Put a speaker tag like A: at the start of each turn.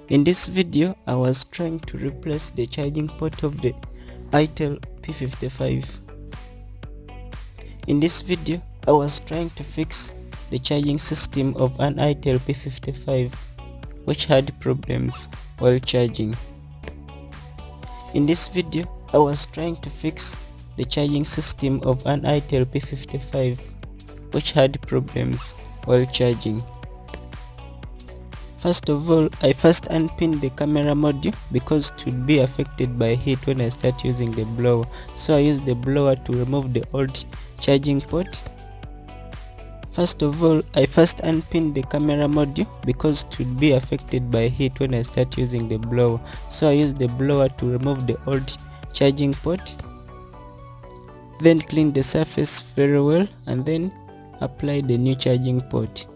A: In this video, I was trying to replace the charging port of the itel p55. In this video, I was trying to fix the charging system of an itel p55 which had problems while charging. In this video, I was trying to fix the charging system of an itel p55 which had problems while charging. First of all, I first unpinned the camera module because it would be affected by heat when I start using the blower. So I used the blower to remove the old charging port. First of all, I first unpinned the camera module because it would be affected by heat when I start using the blower. So I used the blower to remove the old charging port. Then clean the surface very well and then apply the new charging port.